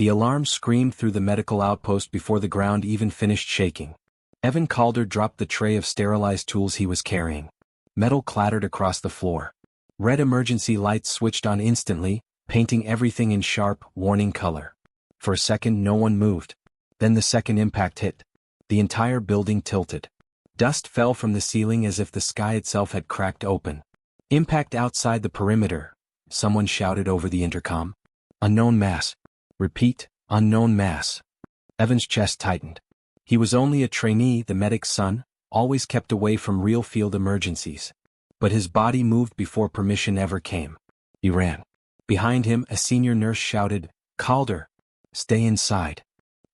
The alarm screamed through the medical outpost before the ground even finished shaking. Evan Calder dropped the tray of sterilized tools he was carrying. Metal clattered across the floor. Red emergency lights switched on instantly, painting everything in sharp, warning color. For a second no one moved. Then the second impact hit. The entire building tilted. Dust fell from the ceiling as if the sky itself had cracked open. Impact outside the perimeter, someone shouted over the intercom. Unknown mass. Repeat, unknown mass. Evan's chest tightened. He was only a trainee, the medic's son, always kept away from real field emergencies. But his body moved before permission ever came. He ran. Behind him, a senior nurse shouted, Calder, stay inside.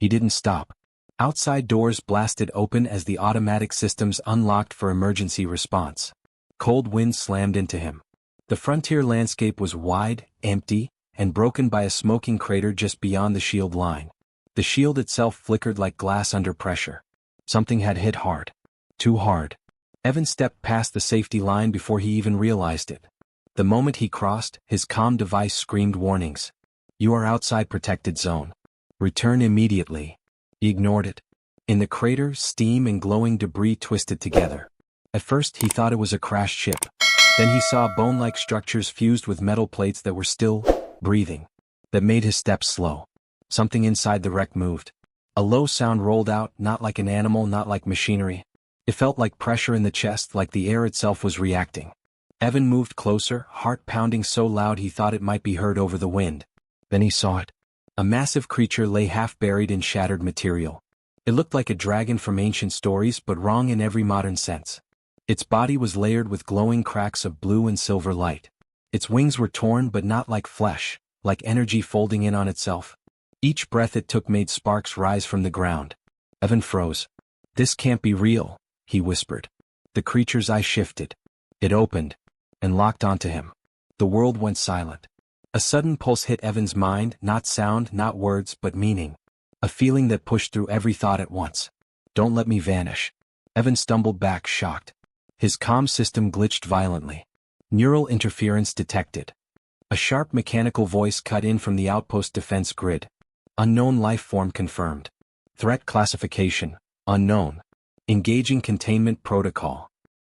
He didn't stop. Outside doors blasted open as the automatic systems unlocked for emergency response. Cold wind slammed into him. The frontier landscape was wide, empty, and broken by a smoking crater just beyond the shield line. The shield itself flickered like glass under pressure. Something had hit hard. Too hard. Evan stepped past the safety line before he even realized it. The moment he crossed, his comm device screamed warnings. You are outside protected zone. Return immediately. He ignored it. In the crater, steam and glowing debris twisted together. At first he thought it was a crashed ship. Then he saw bone-like structures fused with metal plates that were still breathing. That made his steps slow. Something inside the wreck moved. A low sound rolled out, not like an animal, not like machinery. It felt like pressure in the chest, like the air itself was reacting. Evan moved closer, heart pounding so loud he thought it might be heard over the wind. Then he saw it. A massive creature lay half buried in shattered material. It looked like a dragon from ancient stories, but wrong in every modern sense. Its body was layered with glowing cracks of blue and silver light. Its wings were torn, but not like flesh, like energy folding in on itself. Each breath it took made sparks rise from the ground. Evan froze. This can't be real, he whispered. The creature's eye shifted. It opened, and locked onto him. The world went silent. A sudden pulse hit Evan's mind, not sound, not words, but meaning. A feeling that pushed through every thought at once. Don't let me vanish. Evan stumbled back, shocked. His comm system glitched violently. Neural interference detected. A sharp mechanical voice cut in from the outpost defense grid. Unknown life form confirmed. Threat classification, unknown. Engaging containment protocol.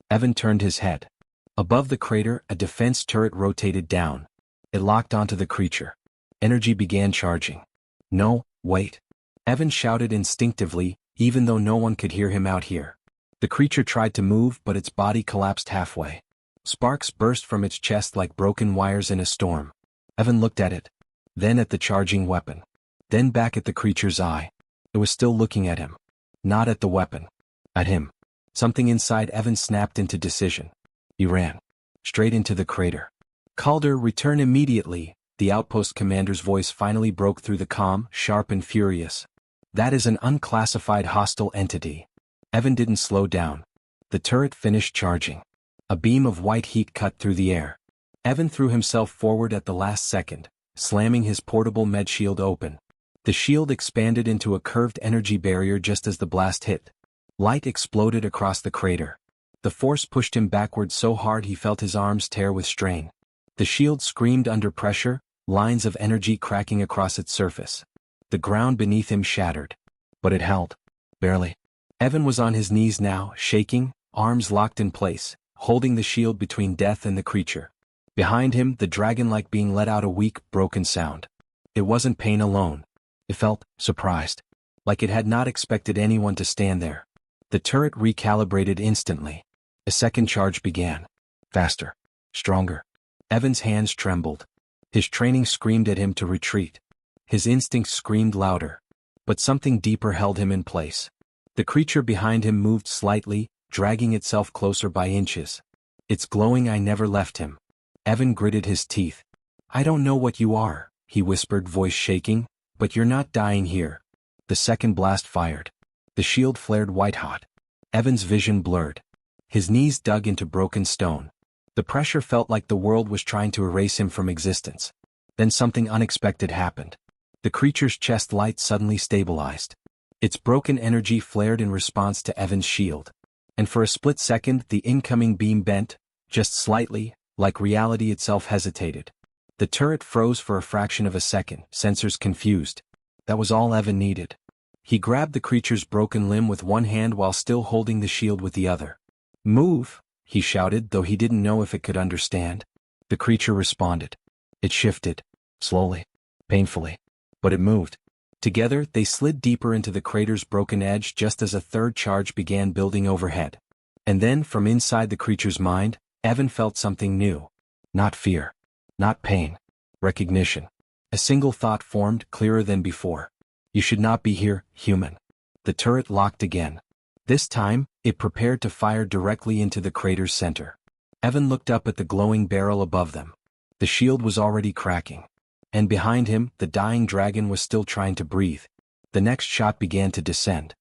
Evan turned his head. Above the crater, a defense turret rotated down. It locked onto the creature. Energy began charging. No, wait. Evan shouted instinctively, even though no one could hear him out here. The creature tried to move, but its body collapsed halfway. Sparks burst from its chest like broken wires in a storm. Evan looked at it. Then at the charging weapon. Then back at the creature's eye. It was still looking at him. Not at the weapon. At him. Something inside Evan snapped into decision. He ran. Straight into the crater. Calder, return immediately, the outpost commander's voice finally broke through the comm, sharp and furious. That is an unclassified hostile entity. Evan didn't slow down. The turret finished charging. A beam of white heat cut through the air. Evan threw himself forward at the last second, slamming his portable med shield open. The shield expanded into a curved energy barrier just as the blast hit. Light exploded across the crater. The force pushed him backward so hard he felt his arms tear with strain. The shield screamed under pressure, lines of energy cracking across its surface. The ground beneath him shattered. But it held. Barely. Evan was on his knees now, shaking, arms locked in place, holding the shield between death and the creature. Behind him, the dragon-like being let out a weak, broken sound. It wasn't pain alone. It felt surprised. Like it had not expected anyone to stand there. The turret recalibrated instantly. A second charge began. Faster. Stronger. Evan's hands trembled. His training screamed at him to retreat. His instincts screamed louder. But something deeper held him in place. The creature behind him moved slightly, dragging itself closer by inches. Its glowing eye never left him. Evan gritted his teeth. I don't know what you are, he whispered, voice shaking, but you're not dying here. The second blast fired. The shield flared white-hot. Evan's vision blurred. His knees dug into broken stone. The pressure felt like the world was trying to erase him from existence. Then something unexpected happened. The creature's chest light suddenly stabilized. Its broken energy flared in response to Evan's shield. And for a split second the incoming beam bent, just slightly, like reality itself hesitated. The turret froze for a fraction of a second, sensors confused. That was all Evan needed. He grabbed the creature's broken limb with one hand while still holding the shield with the other. "Move!" he shouted, though he didn't know if it could understand. The creature responded. It shifted. Slowly. Painfully. But it moved. Together, they slid deeper into the crater's broken edge just as a third charge began building overhead. And then, from inside the creature's mind, Evan felt something new. Not fear. Not pain. Recognition. A single thought formed, clearer than before. You should not be here, human. The turret locked again. This time, it prepared to fire directly into the crater's center. Evan looked up at the glowing barrel above them. The shield was already cracking. And behind him, the dying dragon was still trying to breathe. The next shot began to descend.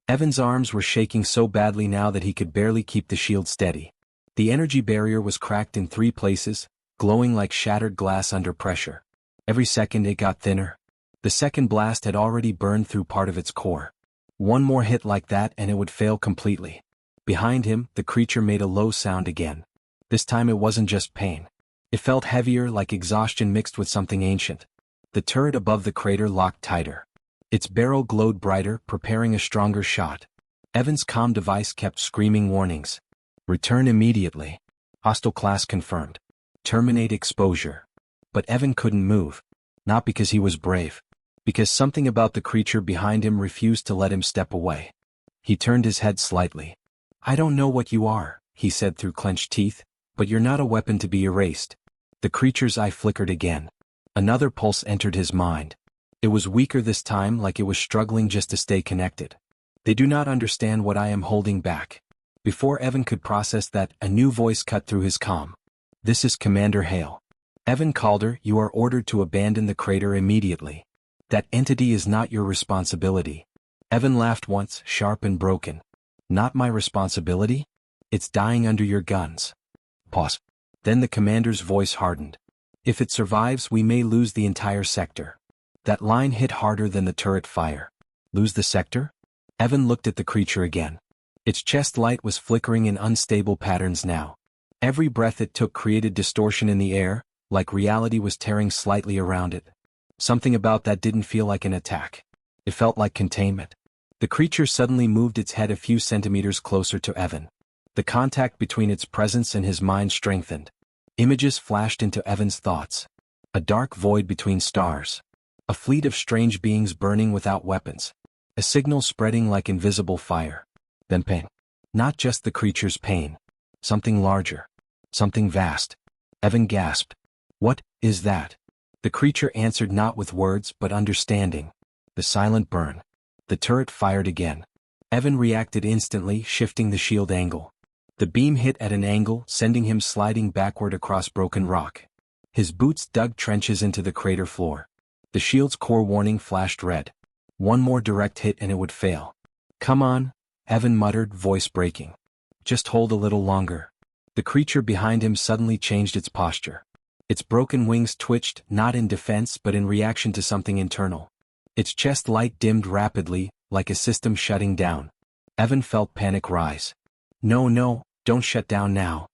Evan's arms were shaking so badly now that he could barely keep the shield steady. The energy barrier was cracked in 3 places, glowing like shattered glass under pressure. Every second it got thinner. The second blast had already burned through part of its core. One more hit like that and it would fail completely. Behind him, the creature made a low sound again. This time it wasn't just pain. It felt heavier, like exhaustion mixed with something ancient. The turret above the crater locked tighter. Its barrel glowed brighter, preparing a stronger shot. Evan's comm device kept screaming warnings. Return immediately. Hostile class confirmed. Terminate exposure. But Evan couldn't move. Not because he was brave. Because something about the creature behind him refused to let him step away. He turned his head slightly. "I don't know what you are," he said through clenched teeth, "but you're not a weapon to be erased." The creature's eye flickered again. Another pulse entered his mind. It was weaker this time, like it was struggling just to stay connected. "They do not understand what I am holding back." Before Evan could process that, a new voice cut through his comm. "This is Commander Hale. Evan Calder, you are ordered to abandon the crater immediately. That entity is not your responsibility." Evan laughed once, sharp and broken. "Not my responsibility? It's dying under your guns." Pause. Then the commander's voice hardened. "If it survives, we may lose the entire sector." That line hit harder than the turret fire. Lose the sector? Evan looked at the creature again. Its chest light was flickering in unstable patterns now. Every breath it took created distortion in the air, like reality was tearing slightly around it. Something about that didn't feel like an attack. It felt like containment. The creature suddenly moved its head a few centimeters closer to Evan. The contact between its presence and his mind strengthened. Images flashed into Evan's thoughts. A dark void between stars. A fleet of strange beings burning without weapons. A signal spreading like invisible fire. Then pain. Not just the creature's pain. Something larger. Something vast. Evan gasped. "What is that?" The creature answered not with words but understanding. The silent burn. The turret fired again. Evan reacted instantly, shifting the shield angle. The beam hit at an angle, sending him sliding backward across broken rock. His boots dug trenches into the crater floor. The shield's core warning flashed red. One more direct hit and it would fail. "Come on," Evan muttered, voice breaking. "Just hold a little longer." The creature behind him suddenly changed its posture. Its broken wings twitched, not in defense but in reaction to something internal. Its chest light dimmed rapidly, like a system shutting down. Evan felt panic rise. No, don't shut down now."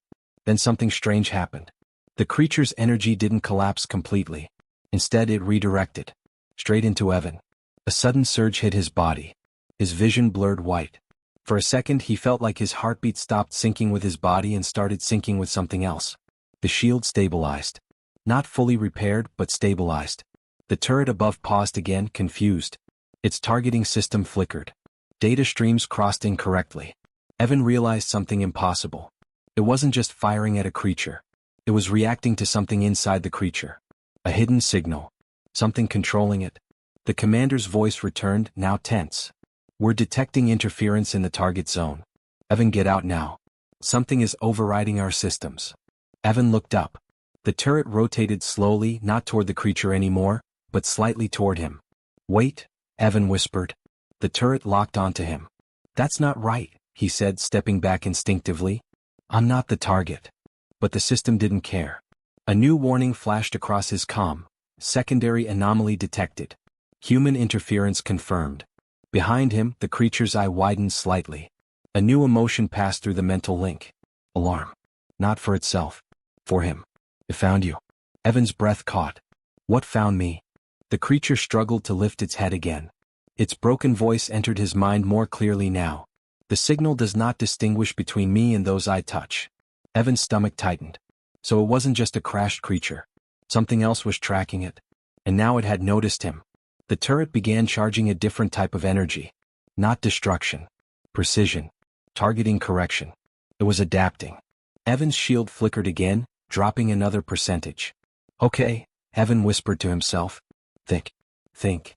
Then something strange happened. The creature's energy didn't collapse completely. Instead it redirected. Straight into Evan. A sudden surge hit his body. His vision blurred white. For a second he felt like his heartbeat stopped syncing with his body and started syncing with something else. The shield stabilized. Not fully repaired, but stabilized. The turret above paused again, confused. Its targeting system flickered. Data streams crossed incorrectly. Evan realized something impossible. It wasn't just firing at a creature. It was reacting to something inside the creature. A hidden signal. Something controlling it. The commander's voice returned, now tense. "We're detecting interference in the target zone. Evan, get out now. Something is overriding our systems." Evan looked up. The turret rotated slowly, not toward the creature anymore, but slightly toward him. "Wait," Evan whispered. The turret locked onto him. "That's not right," he said, stepping back instinctively. "I'm not the target." But the system didn't care. A new warning flashed across his comm. Secondary anomaly detected. Human interference confirmed. Behind him, the creature's eye widened slightly. A new emotion passed through the mental link. Alarm. Not for itself. For him. "It found you." Evan's breath caught. "What found me?" The creature struggled to lift its head again. Its broken voice entered his mind more clearly now. The signal does not distinguish between me and those I touch. Evan's stomach tightened. So it wasn't just a crashed creature. Something else was tracking it. And now it had noticed him. The turret began charging a different type of energy. Not destruction. Precision. Targeting correction. It was adapting. Evan's shield flickered again, dropping another percentage. Okay, Evan whispered to himself. Think.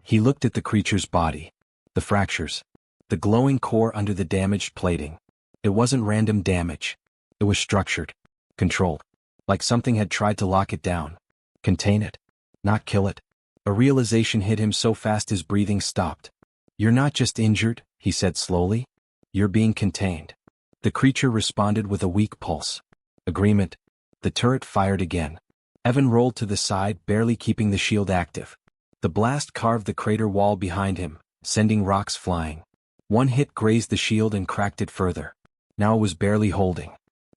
He looked at the creature's body. The fractures. The glowing core under the damaged plating. It wasn't random damage. It was structured. Controlled. Like something had tried to lock it down. Contain it. Not kill it. A realization hit him so fast his breathing stopped. You're not just injured, he said slowly. You're being contained. The creature responded with a weak pulse. Agreement. The turret fired again. Evan rolled to the side, barely keeping the shield active. The blast carved the crater wall behind him, sending rocks flying. One hit grazed the shield and cracked it further. Now it was barely holding.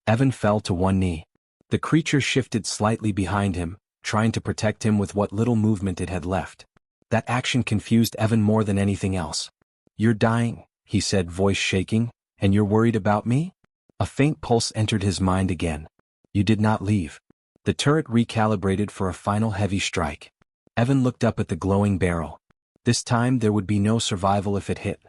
Evan fell to one knee. The creature shifted slightly behind him, trying to protect him with what little movement it had left. That action confused Evan more than anything else. You're dying, he said, voice shaking, and you're worried about me? A faint pulse entered his mind again. You did not leave. The turret recalibrated for a final heavy strike. Evan looked up at the glowing barrel. This time there would be no survival if it hit.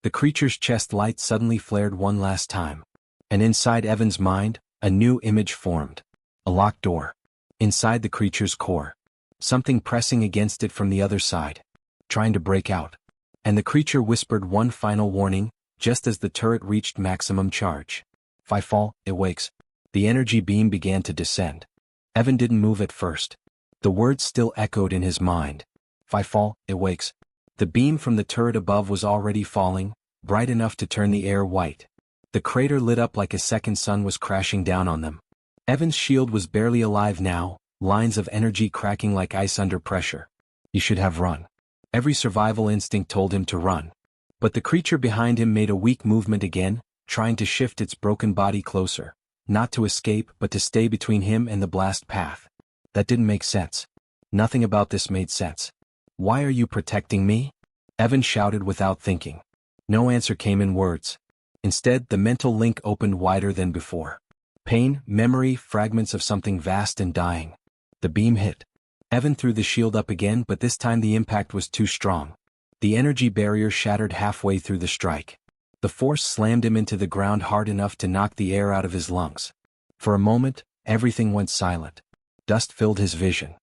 The creature's chest light suddenly flared one last time. And inside Evan's mind, a new image formed. A locked door. Inside the creature's core. Something pressing against it from the other side. Trying to break out. And the creature whispered one final warning, just as the turret reached maximum charge. If I fall, it wakes. The energy beam began to descend. Evan didn't move at first. The words still echoed in his mind. If I fall, it wakes. The beam from the turret above was already falling, bright enough to turn the air white. The crater lit up like a second sun was crashing down on them. Evan's shield was barely alive now, lines of energy cracking like ice under pressure. He should have run. Every survival instinct told him to run. But the creature behind him made a weak movement again, trying to shift its broken body closer. Not to escape, but to stay between him and the blast path. That didn't make sense. Nothing about this made sense. Why are you protecting me? Evan shouted without thinking. No answer came in words. Instead, the mental link opened wider than before. Pain, memory, fragments of something vast and dying. The beam hit. Evan threw the shield up again, but this time the impact was too strong. The energy barrier shattered halfway through the strike. The force slammed him into the ground hard enough to knock the air out of his lungs. For a moment, everything went silent. Dust filled his vision.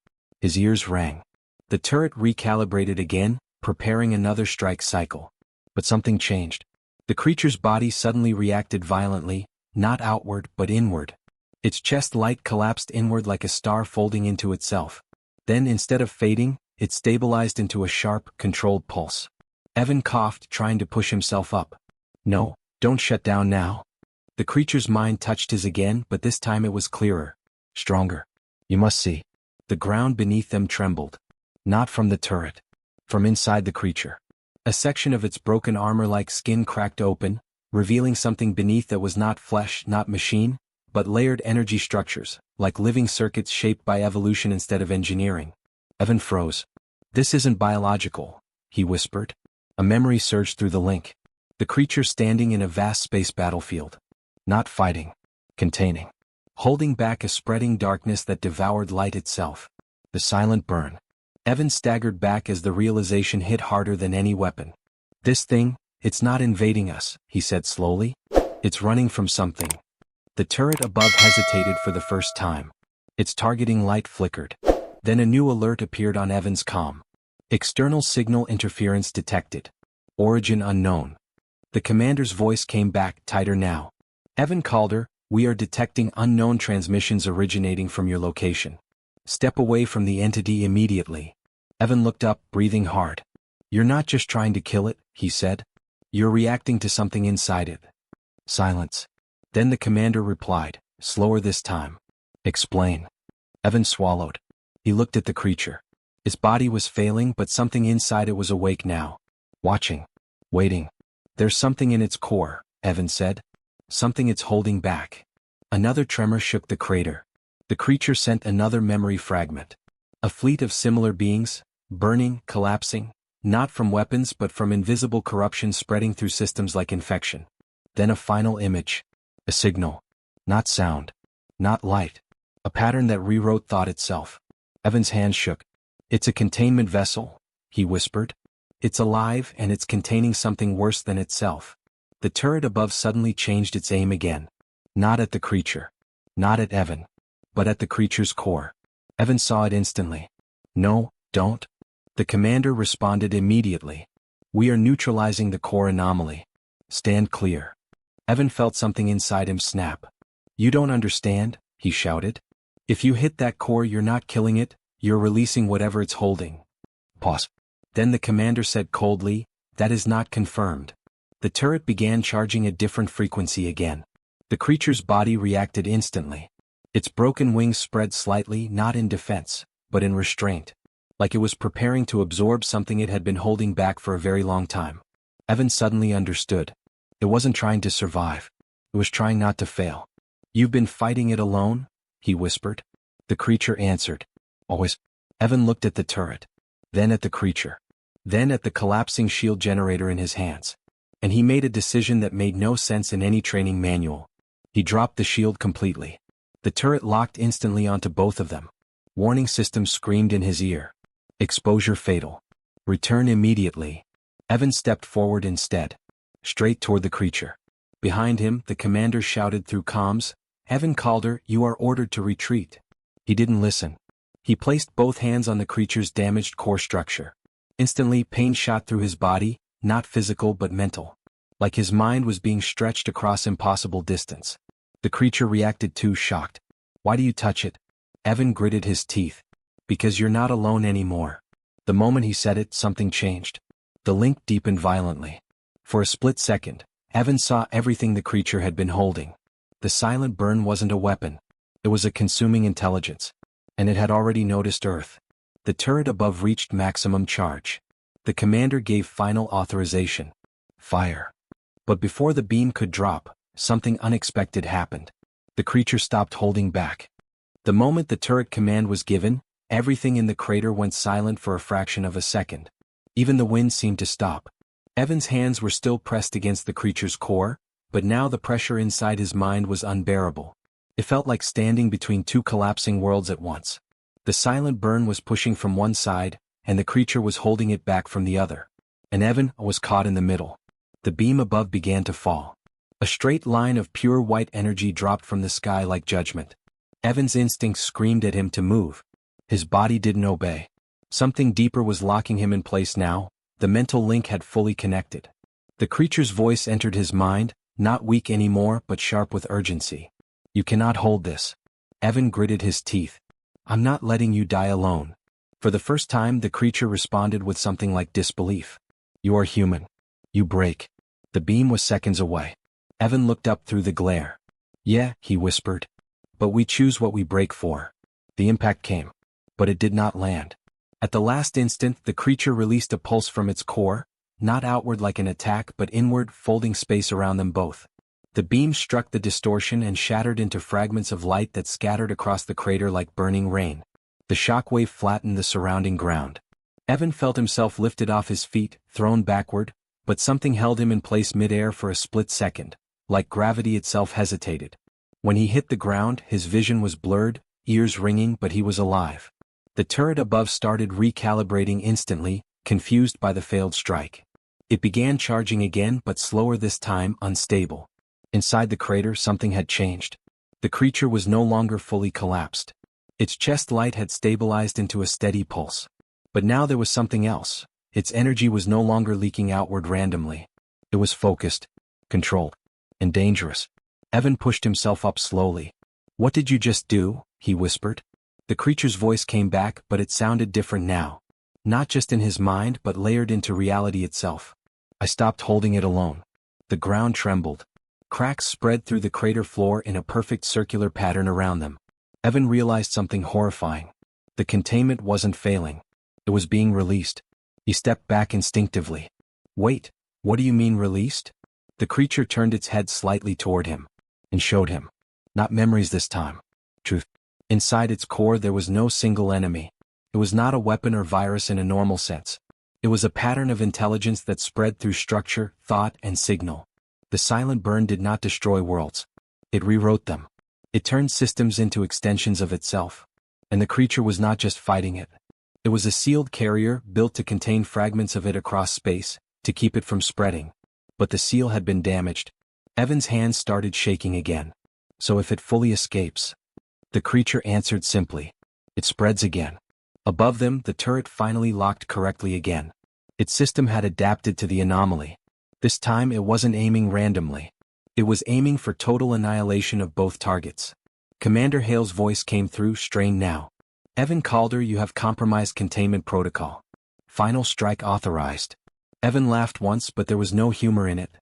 His ears rang. The turret recalibrated again, preparing another strike cycle. But something changed. The creature's body suddenly reacted violently, not outward but inward. Its chest light collapsed inward like a star folding into itself. Then, instead of fading, it stabilized into a sharp, controlled pulse. Evan coughed, trying to push himself up. No, don't shut down now. The creature's mind touched his again, but this time it was clearer. Stronger. You must see. The ground beneath them trembled. Not from the turret. From inside the creature. A section of its broken armor-like skin cracked open, revealing something beneath that was not flesh, not machine, but layered energy structures, like living circuits shaped by evolution instead of engineering. Evan froze. This isn't biological, he whispered. A memory surged through the link. The creature standing in a vast space battlefield. Not fighting. Containing. Holding back a spreading darkness that devoured light itself. The silent burn. Evan staggered back as the realization hit harder than any weapon. This thing, it's not invading us, he said slowly. It's running from something. The turret above hesitated for the first time. Its targeting light flickered. Then a new alert appeared on Evan's comm. External signal interference detected. Origin unknown. The commander's voice came back, tighter now. Evan Calder, we are detecting unknown transmissions originating from your location. Step away from the entity immediately. Evan looked up, breathing hard. You're not just trying to kill it, he said. You're reacting to something inside it. Silence. Then the commander replied, slower this time. Explain. Evan swallowed. He looked at the creature. Its body was failing, but something inside it was awake now. Watching. Waiting. There's something in its core, Evan said. Something it's holding back. Another tremor shook the crater. The creature sent another memory fragment. A fleet of similar beings, Burning, collapsing, not from weapons but from invisible corruption spreading through systems like infection. Then a final image. A signal. Not sound. Not light. A pattern that rewrote thought itself. Evan's hand shook. "It's a containment vessel," he whispered. "It's alive and it's containing something worse than itself." The turret above suddenly changed its aim again. Not at the creature. Not at Evan. But at the creature's core. Evan saw it instantly. "No, don't." The commander responded immediately. "We are neutralizing the core anomaly. Stand clear." Evan felt something inside him snap. "You don't understand," he shouted. "If you hit that core, you're not killing it, you're releasing whatever it's holding." Pause. Then the commander said coldly, "That is not confirmed." The turret began charging a different frequency again. The creature's body reacted instantly. Its broken wings spread slightly, not in defense, but in restraint. Like it was preparing to absorb something it had been holding back for a very long time. Evan suddenly understood. It wasn't trying to survive. It was trying not to fail. "You've been fighting it alone?" he whispered. The creature answered. "Always." Evan looked at the turret. Then at the creature. Then at the collapsing shield generator in his hands. And he made a decision that made no sense in any training manual. He dropped the shield completely. The turret locked instantly onto both of them. Warning system screamed in his ear. "Exposure fatal. Return immediately." Evan stepped forward instead. Straight toward the creature. Behind him, the commander shouted through comms, "Evan Calder, you are ordered to retreat." He didn't listen. He placed both hands on the creature's damaged core structure. Instantly, pain shot through his body, not physical but mental. Like his mind was being stretched across impossible distance. The creature reacted too, shocked. "Why do you touch it?" Evan gritted his teeth. "Because you're not alone anymore." The moment he said it, something changed. The link deepened violently. For a split second, Evan saw everything the creature had been holding. The silent burn wasn't a weapon. It was a consuming intelligence. And it had already noticed Earth. The turret above reached maximum charge. The commander gave final authorization. "Fire." But before the beam could drop, something unexpected happened. The creature stopped holding back. The moment the turret command was given, everything in the crater went silent for a fraction of a second. Even the wind seemed to stop. Evan's hands were still pressed against the creature's core, but now the pressure inside his mind was unbearable. It felt like standing between two collapsing worlds at once. The silent burn was pushing from one side, and the creature was holding it back from the other. And Evan was caught in the middle. The beam above began to fall. A straight line of pure white energy dropped from the sky like judgment. Evan's instincts screamed at him to move. His body didn't obey. Something deeper was locking him in place now. The mental link had fully connected. The creature's voice entered his mind, not weak anymore but sharp with urgency. "You cannot hold this." Evan gritted his teeth. "I'm not letting you die alone." For the first time the creature responded with something like disbelief. "You are human. You break." The beam was seconds away. Evan looked up through the glare. "Yeah," he whispered. "But we choose what we break for." The impact came. But it did not land. At the last instant the creature released a pulse from its core, not outward like an attack but inward, folding space around them both. The beam struck the distortion and shattered into fragments of light that scattered across the crater like burning rain. The shockwave flattened the surrounding ground. Evan felt himself lifted off his feet, thrown backward, but something held him in place midair for a split second, like gravity itself hesitated. When he hit the ground, his vision was blurred, ears ringing, but he was alive. The turret above started recalibrating instantly, confused by the failed strike. It began charging again, but slower this time, unstable. Inside the crater something had changed. The creature was no longer fully collapsed. Its chest light had stabilized into a steady pulse. But now there was something else. Its energy was no longer leaking outward randomly. It was focused, controlled, and dangerous. Evan pushed himself up slowly. "What did you just do?" he whispered. The creature's voice came back, but it sounded different now. Not just in his mind but layered into reality itself. "I stopped holding it alone." The ground trembled. Cracks spread through the crater floor in a perfect circular pattern around them. Evan realized something horrifying. The containment wasn't failing. It was being released. He stepped back instinctively. "Wait, what do you mean released?" The creature turned its head slightly toward him. And showed him. Not memories this time. Truth. Inside its core there was no single enemy. It was not a weapon or virus in a normal sense. It was a pattern of intelligence that spread through structure, thought, and signal. The silent burn did not destroy worlds. It rewrote them. It turned systems into extensions of itself. And the creature was not just fighting it. It was a sealed carrier built to contain fragments of it across space, to keep it from spreading. But the seal had been damaged. Evan's hands started shaking again. So if it fully escapes? The creature answered simply. It spreads again. Above them, the turret finally locked correctly again. Its system had adapted to the anomaly. This time it wasn't aiming randomly. It was aiming for total annihilation of both targets. Commander Hale's voice came through, strained now. Evan Calder, you have compromised containment protocol. Final strike authorized. Evan laughed once, but there was no humor in it.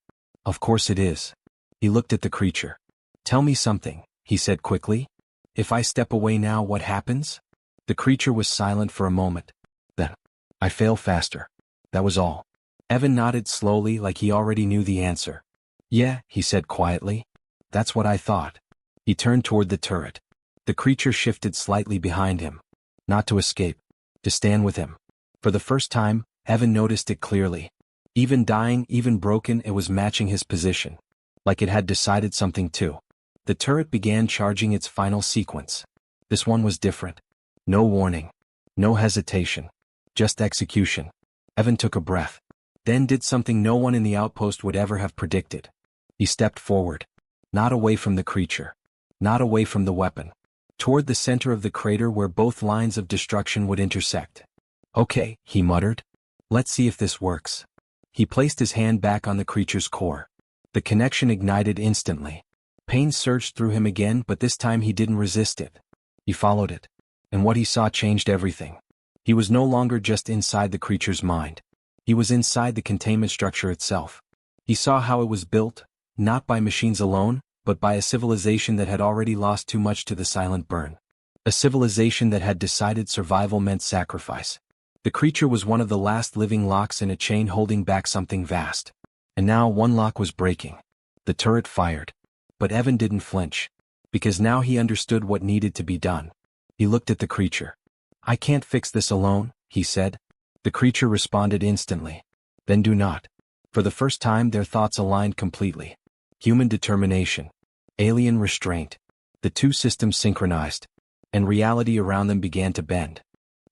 Of course it is. He looked at the creature. Tell me something, he said quickly. If I step away now, what happens? The creature was silent for a moment. Then, I fail faster. That was all. Evan nodded slowly, like he already knew the answer. Yeah, he said quietly. That's what I thought. He turned toward the turret. The creature shifted slightly behind him. Not to escape. To stand with him. For the first time, Evan noticed it clearly. Even dying, even broken, it was matching his position. Like it had decided something too. The turret began charging its final sequence. This one was different. No warning. No hesitation. Just execution. Evan took a breath. Then did something no one in the outpost would ever have predicted. He stepped forward. Not away from the creature. Not away from the weapon. Toward the center of the crater where both lines of destruction would intersect. Okay, he muttered. Let's see if this works. He placed his hand back on the creature's core. The connection ignited instantly. Pain surged through him again, but this time he didn't resist it. He followed it. And what he saw changed everything. He was no longer just inside the creature's mind. He was inside the containment structure itself. He saw how it was built, not by machines alone, but by a civilization that had already lost too much to the silent burn. A civilization that had decided survival meant sacrifice. The creature was one of the last living locks in a chain holding back something vast. And now one lock was breaking. The turret fired. But Evan didn't flinch. Because now he understood what needed to be done. He looked at the creature. I can't fix this alone, he said. The creature responded instantly. Then do not. For the first time their thoughts aligned completely. Human determination. Alien restraint. The two systems synchronized. And reality around them began to bend.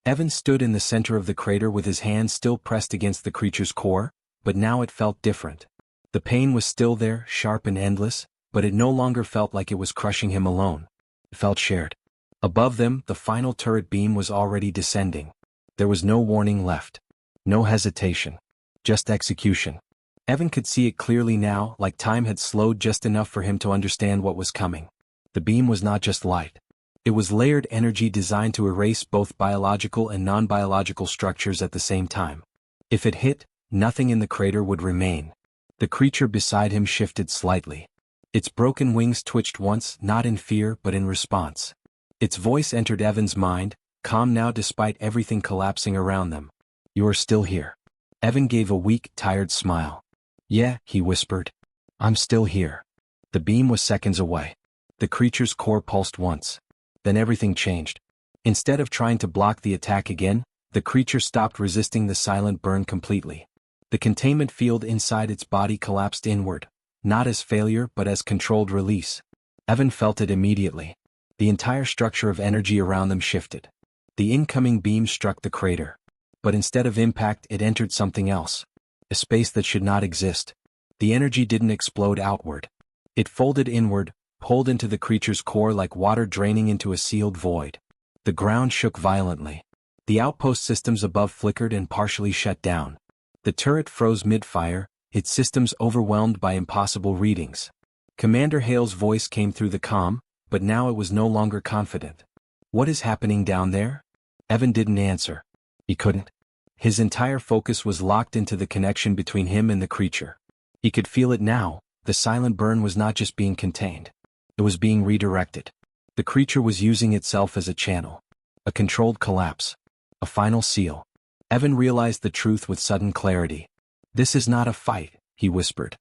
Evan stood in the center of the crater with his hands still pressed against the creature's core, but now it felt different. The pain was still there, sharp and endless, but it no longer felt like it was crushing him alone. It felt shared. Above them, the final turret beam was already descending. There was no warning left. No hesitation. Just execution. Evan could see it clearly now, like time had slowed just enough for him to understand what was coming. The beam was not just light. It was layered energy designed to erase both biological and non-biological structures at the same time. If it hit, nothing in the crater would remain. The creature beside him shifted slightly. Its broken wings twitched once, not in fear but in response. Its voice entered Evan's mind, calm now despite everything collapsing around them. You are still here. Evan gave a weak, tired smile. Yeah, he whispered. I'm still here. The beam was seconds away. The creature's core pulsed once. Then everything changed. Instead of trying to block the attack again, the creature stopped resisting the silent burn completely. The containment field inside its body collapsed inward, not as failure but as controlled release. Evan felt it immediately. The entire structure of energy around them shifted. The incoming beam struck the crater. But instead of impact, it entered something else. A space that should not exist. The energy didn't explode outward. It folded inward, pulled into the creature's core like water draining into a sealed void. The ground shook violently. The outpost systems above flickered and partially shut down. The turret froze mid-fire, its systems overwhelmed by impossible readings. Commander Hale's voice came through the comm, but now it was no longer confident. What is happening down there? Evan didn't answer. He couldn't. His entire focus was locked into the connection between him and the creature. He could feel it now. The silent burn was not just being contained. It was being redirected. The creature was using itself as a channel. A controlled collapse. A final seal. Evan realized the truth with sudden clarity. This is not a fight, he whispered.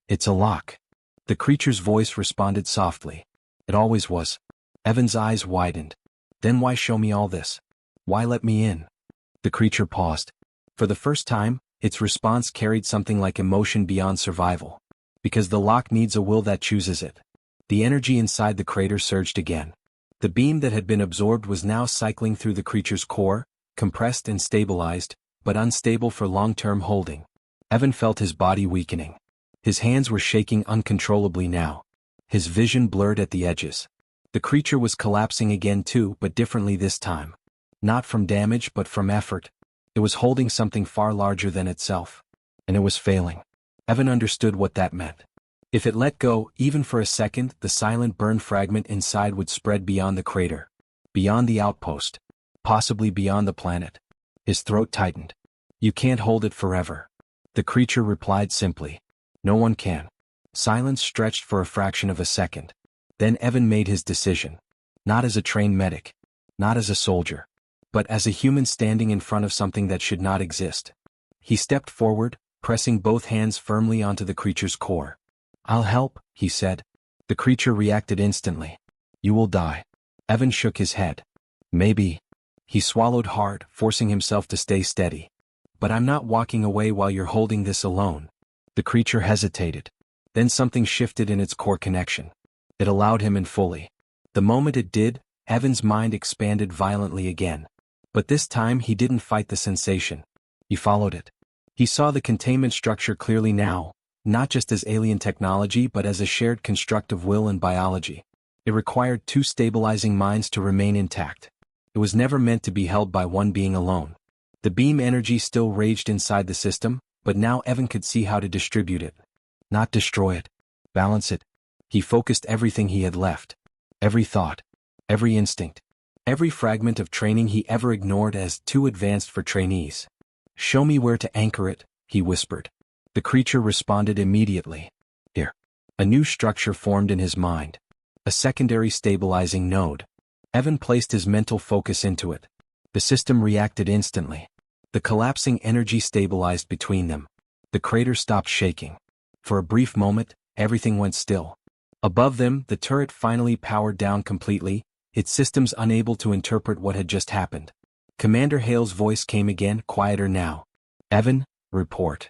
It's a lock. The creature's voice responded softly. It always was. Evan's eyes widened. Then why show me all this? Why let me in? The creature paused. For the first time, its response carried something like emotion beyond survival. Because the lock needs a will that chooses it. The energy inside the crater surged again. The beam that had been absorbed was now cycling through the creature's core, compressed and stabilized, but unstable for long-term holding. Evan felt his body weakening. His hands were shaking uncontrollably now. His vision blurred at the edges. The creature was collapsing again too, but differently this time. Not from damage but from effort. It was holding something far larger than itself. And it was failing. Evan understood what that meant. If it let go, even for a second, the silent burn fragment inside would spread beyond the crater. Beyond the outpost. Possibly beyond the planet. His throat tightened. You can't hold it forever. The creature replied simply. No one can. Silence stretched for a fraction of a second. Then Evan made his decision. Not as a trained medic. Not as a soldier. But as a human standing in front of something that should not exist. He stepped forward, pressing both hands firmly onto the creature's core. I'll help, he said. The creature reacted instantly. You will die. Evan shook his head. Maybe. He swallowed hard, forcing himself to stay steady. But I'm not walking away while you're holding this alone. The creature hesitated. Then something shifted in its core connection. It allowed him in fully. The moment it did, Evan's mind expanded violently again. But this time he didn't fight the sensation. He followed it. He saw the containment structure clearly now, not just as alien technology but as a shared construct of will and biology. It required two stabilizing minds to remain intact. It was never meant to be held by one being alone. The beam energy still raged inside the system, but now Evan could see how to distribute it. Not destroy it. Balance it. He focused everything he had left. Every thought. Every instinct. Every fragment of training he ever ignored as too advanced for trainees. Show me where to anchor it, he whispered. The creature responded immediately. Here. A new structure formed in his mind. A secondary stabilizing node. Evan placed his mental focus into it. The system reacted instantly. The collapsing energy stabilized between them. The crater stopped shaking. For a brief moment, everything went still. Above them, the turret finally powered down completely, its systems unable to interpret what had just happened. Commander Hale's voice came again, quieter now. Evan, report.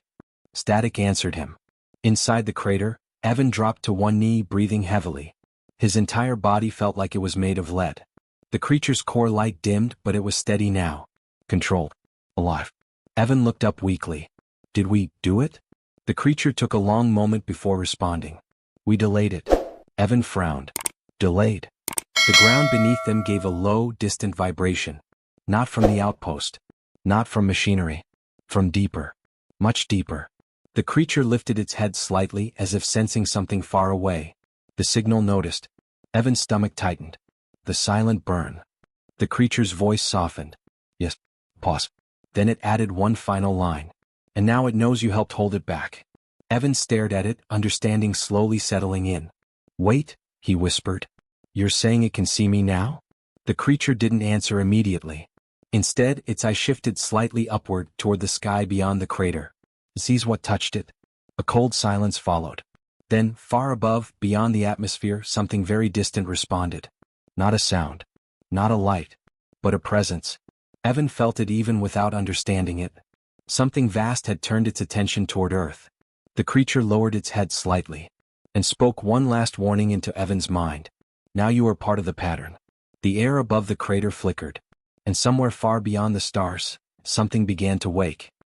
Static answered him. Inside the crater, Evan dropped to one knee, breathing heavily. His entire body felt like it was made of lead. The creature's core light dimmed, but it was steady now. Controlled. Alive. Evan looked up weakly. Did we do it? The creature took a long moment before responding. We delayed it. Evan frowned. Delayed. The ground beneath them gave a low, distant vibration. Not from the outpost. Not from machinery. From deeper. Much deeper. The creature lifted its head slightly as if sensing something far away. The signal noticed. Evan's stomach tightened. The silent burn. The creature's voice softened. Yes. Pause. Then it added one final line. And now it knows you helped hold it back. Evan stared at it, understanding slowly settling in. Wait, he whispered. You're saying it can see me now? The creature didn't answer immediately. Instead, its eye shifted slightly upward toward the sky beyond the crater. Sees what touched it? A cold silence followed. Then, far above, beyond the atmosphere, something very distant responded. Not a sound. Not a light. But a presence. Evan felt it even without understanding it. Something vast had turned its attention toward Earth. The creature lowered its head slightly. And spoke one last warning into Evan's mind. Now you are part of the pattern. The air above the crater flickered. And somewhere far beyond the stars, something began to wake.